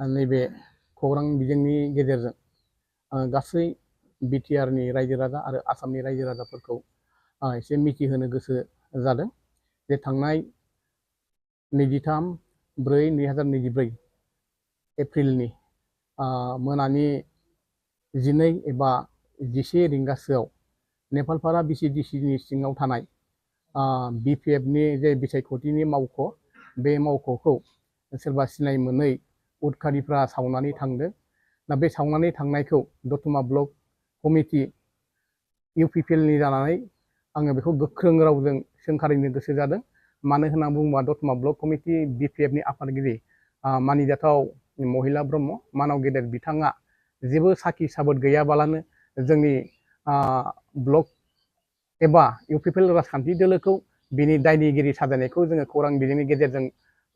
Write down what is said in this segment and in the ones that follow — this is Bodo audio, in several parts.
नैबे खौरां बिजोंनि गेजेरजों गासै बिटिआरनि रायजो राजा आरो आसामनि रायजो राजाफोरखौ एसे मिथिहोनो गोसो जादों जे थांनाय 23/4/2024 एप्रिलनि मोनानि 12 एबा 11 रिंगासोआव नेपालपारा बिसिडिसिनि सिङाव थानाय बिपिएफनि जे बिसायख'थिनि मावख' बे मावख'खौ सोरबा सिनाय मोनै उदखारिफ्रा सावनानै थांदों। दा बे सावनानै थांनायखौ दतमा ब्लक कमिटि इउपिपिएलनि जानानै आङो बेखौ गोख्रों रावजों सोंखारिनो गोसो जादों। मानो होनना बुङोबा दतमा ब्लक कमिटि बिपिएफनि आफादगिरि मानिजाथाव महिला ब्रह्म मानाव गेदेर बिथाङा जेबो साखि साबोद गैयाबालानो जोंनि ब्लक एबा इउपिपिएल राजखान्थि दोलोखौ बिनि दायनिगिरि साजायनायखौ जोङो खौरां बिजोंनि गेजेरजों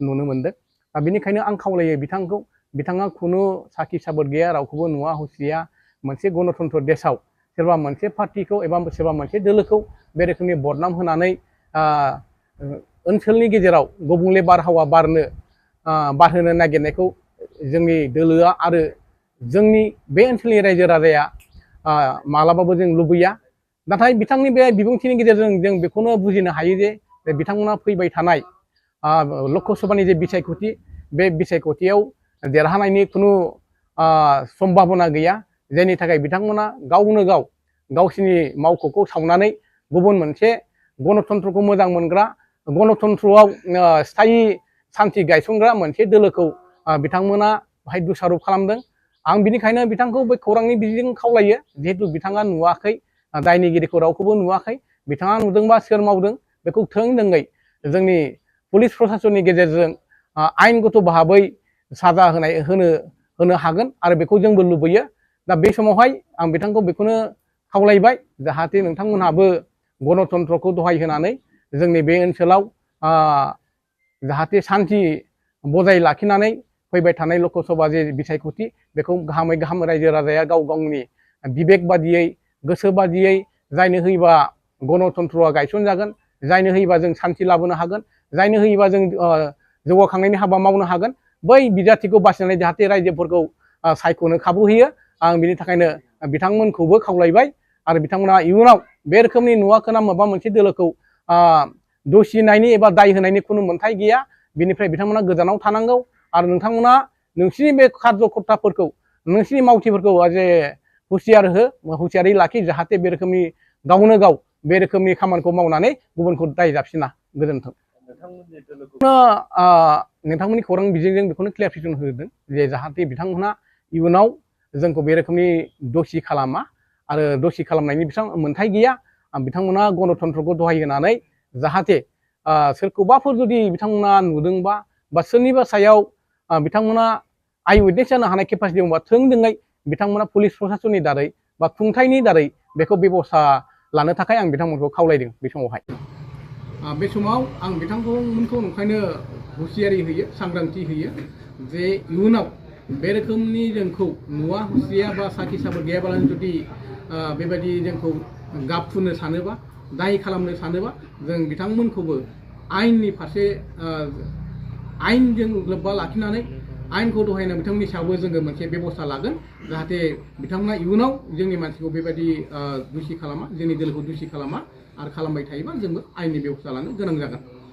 नुनो मोनदों। बेनिखायनो आं खावलायो बिथांखौ, बिथाङा खुनु साखि साबोद गैया, रावखौबो नुवा हसिया मोनसे गणतन्त्र देशआव सोरबा मोनसे पार्टिखौ एबा सोरबा मोनसे दोलोखौ बे रोखोमनि बदनाम होनानै ओनसोलनि गेजेराव गुबुंले बारहावा बारहोनो नागिरनायखौ जोंनि दोलोआ आरो जोंनि बे ओनसोलनि रायजो राजाया मालाबाबो जों लुबैया। नाथाय बिथांनि बे बिबुंथिनि गेजेरजों जों बेखौनो बुजिनो हायो जे बिथांमोना फैबाय थानाय लकसभानि जे बिसायख'थि बे बिसायख'थियाव देरहानायनि खुनु सम्भाबना गैया, जायनि थाखाय बिथांमोना गावनो गाव गावसिनि मावख'खौ सावनानै गुबुन मोनसे गणतन्त्रखौ मोजां मोनग्रा, गणतन्त्रआव स्थायि सान्थि गायसनग्रा मोनसे दोलोखौ बिथांमोना बाहाय दोषारप खालामदों। आं बिनिखायनो बिथांखौ बे खौरांनि बिजों खावलायो, जिहेतु बिथाङा नुवाखै, दायनिगिरिखौ रावखौबो नुवाखै, बिथाङा नुदोंबा सोर मावदों बेखौ थोंजोङै जोंनि पुलिस प्रसासननि गेजेरजों आयेनगत भाबै साजा होनो हागोन आरो बेखौ जोंबो लुबैयो। दा बे समावहाय आं बिथांखौ बेखौनो खावलायबाय, जाहाथे नोंथांमोनहाबो गणतन्त्रखौ दहाय होनानै जोंनि बे ओनसोलाव जाहाथे सान्थि बजाय लाखिनानै फैबाय थानाय लकसभा जे बिसायख'थि बेखौ गाहामै गाहाम रायजो राजाया गाव गावनि बिबेक बादियै, गोसो बादियै जायनो होयोबा गणतन्त्रआ गायसनजागोन, जायनो होयोबा जों सान्थि लाबोनो हागोन, जायनो होयोबा जों जौगाखांनायनि हाबा मावनो हागोन, बै बिजाथिखौ बासिनानै जाहाथे रायजोफोरखौ सायख'नो खाबु होयो। आं बिनि थाखायनो बिथांमोनखौबो खावलायबाय आरो बिथांमोना इयुनाव बे रोखोमनि नुवाखोना माबा मोनसे दोलोखौ दुसिनायनि एबा दाय होनायनि खुनु मोन्थाय गैया, बिनिफ्राय बिथांमोना गोजानाव थानांगौ। आरो नोंथांमोना नोंसिनि बे कार्यकर्ताफोरखौ, नोंसिनि मावथिफोरखौ जे हुसियारै लाखि, जाहाथे बे रोखोमनि गावनो गाव बे रोखोमनि खामानिखौ मावनानै गुबुनखौ दाय जाबसिना। गोजोन्थों। नोंथांमोननि खौरां बिजोंजों बेखौनो क्लियारिफिकेसन होदों जे जाहाथे बिथांमोना इयुनाव जोंखौ बे रोखोमनि दसि खालामा आरो दसि खालामनायनि मोन्थाय गैया। बिथांमोना गणतन्त्रखौ दहाय होनानै जाहाथे सोरखौबाफोर जुदि बिथांमोना नुदोंबा बा सोरनिबा सायाव बिथांमोना आइ उइटनेस जानो हानाय केपासिटि दंबा थोंजोङै बिथांमोना पुलिस प्रसासननि दारै बा खुंथायनि दारै बेखौ बेबस्था लानो थाखाय आं बिथांमोनखौ खावलायदों बे समावहाय। बे समाव आं बिथांमोनखौ ओंखायनो हुसियारि होयो, सांग्रांथि होयो जे इयुनाव बे रोखोमनि जोंखौ नुवा हुसिया बा साखि साबोद गैयाबालानो जुदि बेबायदि जोंखौ गाब फुनो सानोबा, दाय खालामनो सानोबा, जों बिथांमोनखौबो आयेननि फारसे आयेनजों लोब्बा लाखिनानै आयेनखौ दहायना बिथांमोननि सायावबो जोङो मोनसे बेबस्था लागोन, जाहाथे बिथांमोना इयुनाव जोंनि मानसिखौ बेबायदि दुसि खालामा, जोंनि दोलोखौ दुसि खालामा आरो खालामबाय थायोबा जोंबो आयेननि बेबस्था लानो गोनां जागोन।